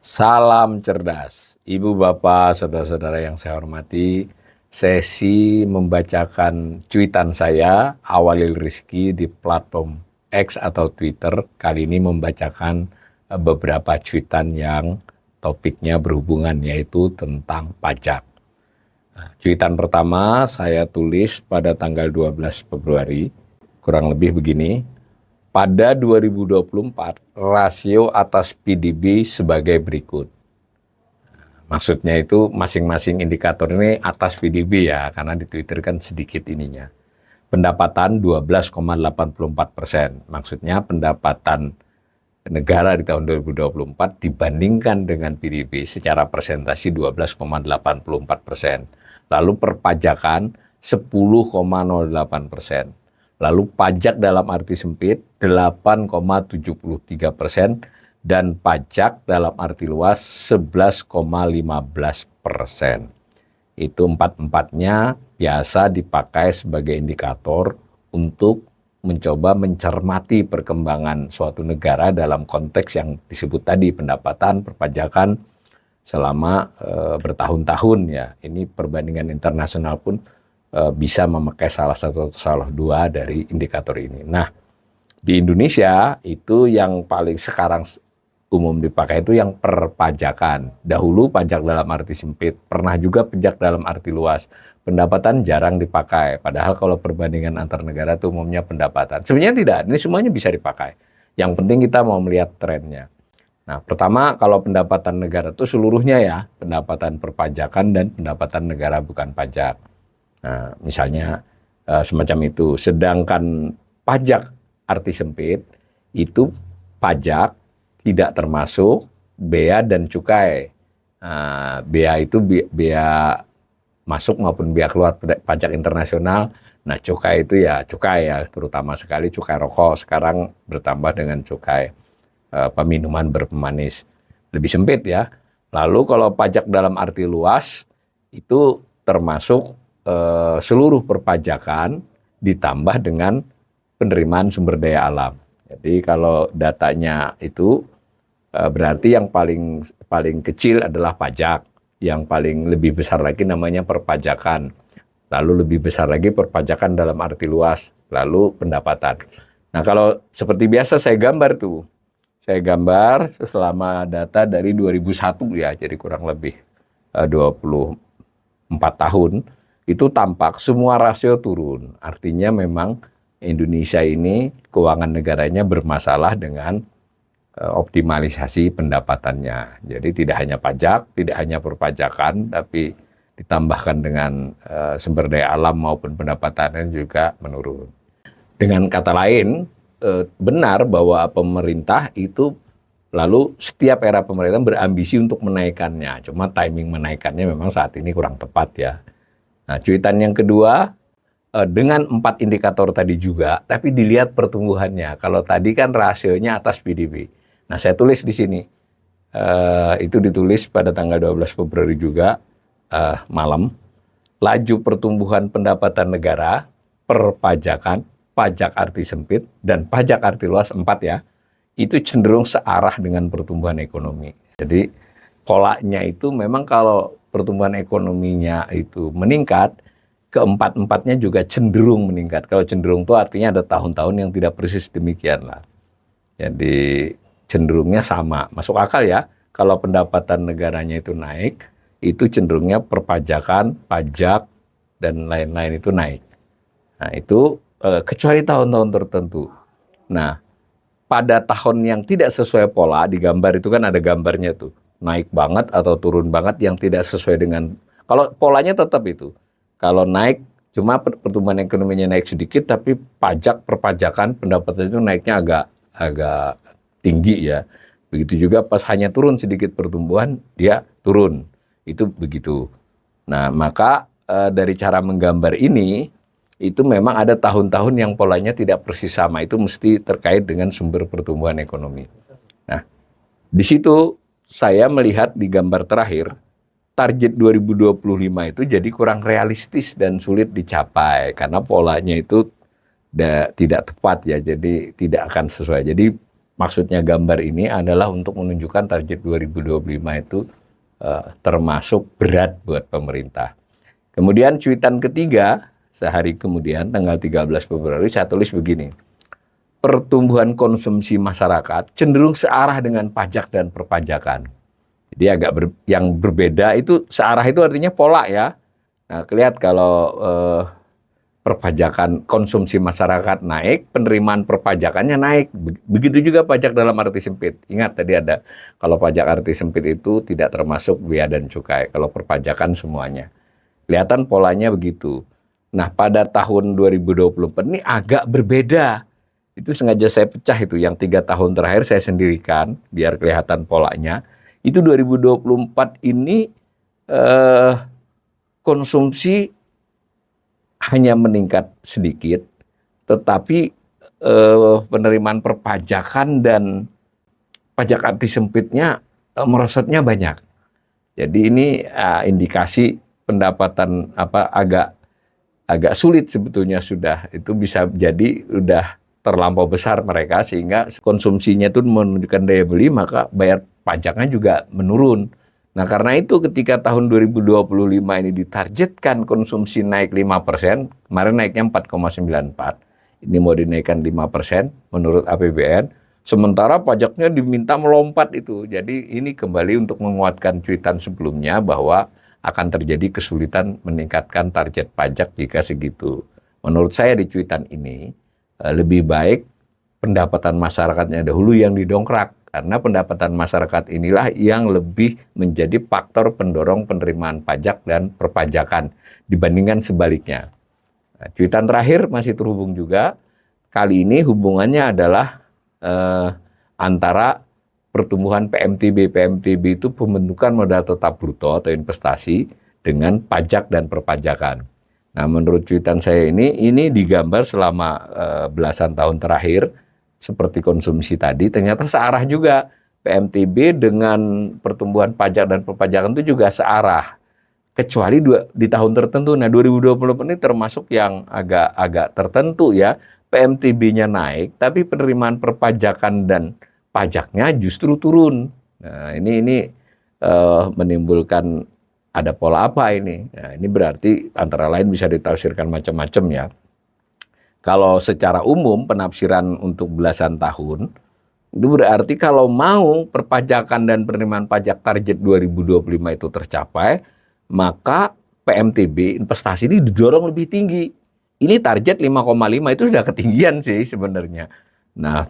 Salam cerdas, Ibu Bapak, saudara-saudara yang saya hormati. Sesi membacakan cuitan saya, Awalil Rizky, di platform X atau Twitter. Kali ini membacakan beberapa cuitan yang topiknya berhubungan, yaitu tentang pajak. Cuitan pertama saya tulis pada tanggal 12 Februari, kurang lebih begini. Pada 2024, rasio atas PDB sebagai berikut. Maksudnya itu masing-masing indikator ini atas PDB ya, karena di Twitter kan sedikit ininya. Pendapatan 12,84%. Maksudnya pendapatan negara di tahun 2024 dibandingkan dengan PDB secara persentase 12,84%. Lalu perpajakan 10,08%. Lalu pajak dalam arti sempit 8,73% dan pajak dalam arti luas 11,15%. Itu empat-empatnya biasa dipakai sebagai indikator untuk mencoba mencermati perkembangan suatu negara dalam konteks yang disebut tadi, pendapatan, perpajakan selama bertahun-tahun ya. Ini perbandingan internasional pun bisa memakai salah satu atau salah dua dari indikator ini. Nah, di Indonesia itu yang paling sekarang umum dipakai itu yang perpajakan. Dahulu pajak dalam arti sempit, pernah juga pajak dalam arti luas. Pendapatan jarang dipakai, padahal kalau perbandingan antar negara itu umumnya pendapatan. Sebenarnya tidak, ini semuanya bisa dipakai. Yang penting kita mau melihat trennya. Nah, pertama kalau pendapatan negara itu seluruhnya ya, pendapatan perpajakan dan pendapatan negara bukan pajak. Nah, misalnya semacam itu. Sedangkan pajak arti sempit itu pajak tidak termasuk bea dan cukai. Bea itu bea masuk maupun bea keluar pajak internasional. Nah, cukai itu ya cukai ya, terutama sekali cukai rokok. Sekarang bertambah dengan cukai peminuman berpemanis. Lebih sempit ya. Lalu kalau pajak dalam arti luas itu termasuk seluruh perpajakan ditambah dengan penerimaan sumber daya alam. Jadi kalau datanya itu berarti yang paling kecil adalah pajak, yang paling lebih besar lagi namanya perpajakan, lalu lebih besar lagi perpajakan dalam arti luas, lalu pendapatan. Nah kalau seperti biasa saya gambar tuh, saya gambar selama data dari 2001 ya, jadi kurang lebih 24 tahun. Itu tampak semua rasio turun. Artinya memang Indonesia ini keuangan negaranya bermasalah dengan optimalisasi pendapatannya. Jadi tidak hanya pajak, tidak hanya perpajakan, tapi ditambahkan dengan sumber daya alam maupun pendapatannya juga menurun. Dengan kata lain, benar bahwa pemerintah itu lalu setiap era pemerintahan berambisi untuk menaikkannya. Cuma timing menaikkannya memang saat ini kurang tepat ya. Nah, cuitan yang kedua, dengan 4 indikator tadi juga, tapi dilihat pertumbuhannya. Kalau tadi kan rasionya atas PDB. Nah, saya tulis di sini, itu ditulis pada tanggal 12 Februari juga, malam. Laju pertumbuhan pendapatan negara, perpajakan, pajak arti sempit, dan pajak arti luas 4 ya, itu cenderung searah dengan pertumbuhan ekonomi. Jadi, polanya itu memang kalau pertumbuhan ekonominya itu meningkat, keempat-empatnya juga cenderung meningkat. Kalau cenderung itu artinya ada tahun-tahun yang tidak persis demikian lah. Jadi cenderungnya sama. Masuk akal ya, kalau pendapatan negaranya itu naik, itu cenderungnya perpajakan, pajak, dan lain-lain itu naik. Nah itu kecuali tahun-tahun tertentu. Nah pada tahun yang tidak sesuai pola, di gambar itu kan ada gambarnya tuh. Naik banget atau turun banget yang tidak sesuai dengan, kalau polanya tetap itu. Kalau naik, cuma pertumbuhan ekonominya naik sedikit, tapi pajak, perpajakan, pendapatan itu naiknya agak tinggi ya. Begitu juga pas hanya turun sedikit pertumbuhan, dia turun. Itu begitu. Nah, maka dari cara menggambar ini, itu memang ada tahun-tahun yang polanya tidak persis sama. Itu mesti terkait dengan sumber pertumbuhan ekonomi. Nah, di situ saya melihat di gambar terakhir, target 2025 itu jadi kurang realistis dan sulit dicapai karena polanya itu tidak tepat ya, jadi tidak akan sesuai. Jadi maksudnya gambar ini adalah untuk menunjukkan target 2025 itu termasuk berat buat pemerintah. Kemudian cuitan ketiga, sehari kemudian tanggal 13 Februari saya tulis begini. Pertumbuhan konsumsi masyarakat cenderung searah dengan pajak dan perpajakan. Jadi yang berbeda itu searah itu artinya pola ya. Nah, kelihatan kalau perpajakan konsumsi masyarakat naik, penerimaan perpajakannya naik. Begitu juga pajak dalam arti sempit. Ingat tadi ada, kalau pajak arti sempit itu tidak termasuk bea dan cukai. Kalau perpajakan semuanya. Kelihatan polanya begitu. Nah, pada tahun 2024 ini agak berbeda. Itu sengaja saya pecah itu. Yang 3 tahun terakhir saya sendirikan, biar kelihatan polanya. Itu 2024 ini konsumsi hanya meningkat sedikit, tetapi penerimaan perpajakan dan pajak arti sempitnya merosotnya banyak. Jadi ini indikasi pendapatan agak sulit sebetulnya sudah. Itu bisa jadi udah terlampau besar mereka sehingga konsumsinya itu menunjukkan daya beli, maka bayar pajaknya juga menurun. Nah, karena itu ketika tahun 2025 ini ditargetkan konsumsi naik 5%, kemarin naiknya 4,94, ini mau dinaikkan 5% menurut APBN, sementara pajaknya diminta melompat itu. Jadi ini kembali untuk menguatkan cuitan sebelumnya bahwa akan terjadi kesulitan meningkatkan target pajak jika segitu. Menurut saya di cuitan ini, lebih baik pendapatan masyarakatnya dahulu yang didongkrak. Karena pendapatan masyarakat inilah yang lebih menjadi faktor pendorong penerimaan pajak dan perpajakan dibandingkan sebaliknya. Nah, cuitan terakhir masih terhubung juga. Kali ini hubungannya adalah antara pertumbuhan PMTB. PMTB itu pembentukan modal tetap bruto atau investasi dengan pajak dan perpajakan. Nah, menurut cuitan saya ini digambar selama belasan tahun terakhir. Seperti konsumsi tadi, ternyata searah juga. PMTB dengan pertumbuhan pajak dan perpajakan itu juga searah. Kecuali di tahun tertentu. Nah, 2020 ini termasuk yang agak tertentu ya. PMTB-nya naik, tapi penerimaan perpajakan dan pajaknya justru turun. Nah, ini menimbulkan ada pola apa ini? Nah, ini berarti antara lain bisa ditafsirkan macam-macam ya. Kalau secara umum penafsiran untuk belasan tahun, itu berarti kalau mau perpajakan dan penerimaan pajak target 2025 itu tercapai, maka PMTB investasi ini didorong lebih tinggi. Ini target 5,5 itu sudah ketinggian sih sebenarnya. Nah,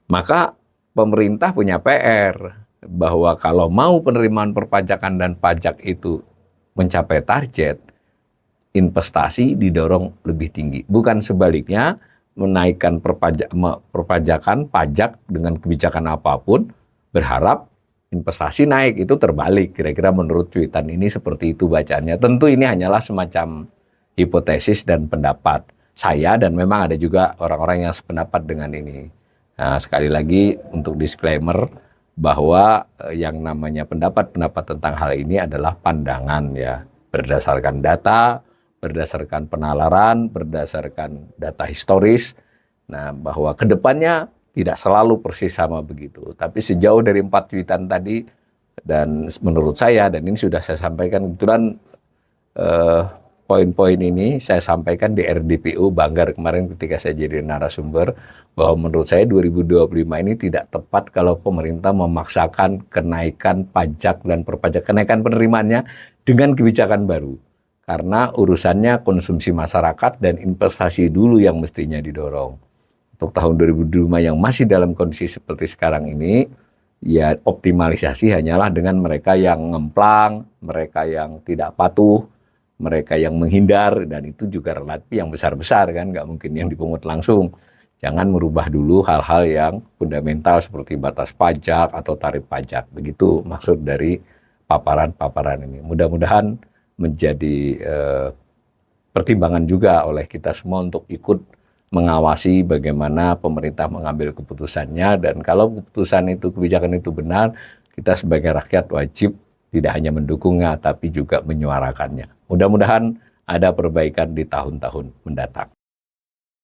maka pemerintah punya PR bahwa kalau mau penerimaan perpajakan dan pajak itu mencapai target, investasi didorong lebih tinggi. Bukan sebaliknya, menaikkan perpajakan, pajak dengan kebijakan apapun, berharap investasi naik, itu terbalik. Kira-kira menurut cuitan ini seperti itu bacaannya. Tentu ini hanyalah semacam hipotesis dan pendapat saya, dan memang ada juga orang-orang yang sependapat dengan ini. Nah, sekali lagi untuk disclaimer, bahwa yang namanya pendapat tentang hal ini adalah pandangan ya, berdasarkan data, berdasarkan penalaran, berdasarkan data historis. Nah, bahwa kedepannya tidak selalu persis sama begitu. Tapi sejauh dari 4 cuitan tadi, dan menurut saya, dan ini sudah saya sampaikan, kebetulan poin-poin ini saya sampaikan di RDPU Banggar kemarin ketika saya jadi narasumber, bahwa menurut saya 2025 ini tidak tepat kalau pemerintah memaksakan kenaikan pajak dan perpajakan, kenaikan penerimaannya dengan kebijakan baru. Karena urusannya konsumsi masyarakat dan investasi dulu yang mestinya didorong. Untuk tahun 2025 yang masih dalam kondisi seperti sekarang ini, ya optimalisasi hanyalah dengan mereka yang ngemplang, mereka yang tidak patuh, mereka yang menghindar, dan itu juga relatif yang besar-besar kan, nggak mungkin yang dipungut langsung. Jangan merubah dulu hal-hal yang fundamental seperti batas pajak atau tarif pajak. Begitu maksud dari paparan-paparan ini. Mudah-mudahan menjadi pertimbangan juga oleh kita semua untuk ikut mengawasi bagaimana pemerintah mengambil keputusannya, dan kalau keputusan itu, kebijakan itu benar, kita sebagai rakyat wajib tidak hanya mendukungnya tapi juga menyuarakannya. Mudah-mudahan ada perbaikan di tahun-tahun mendatang.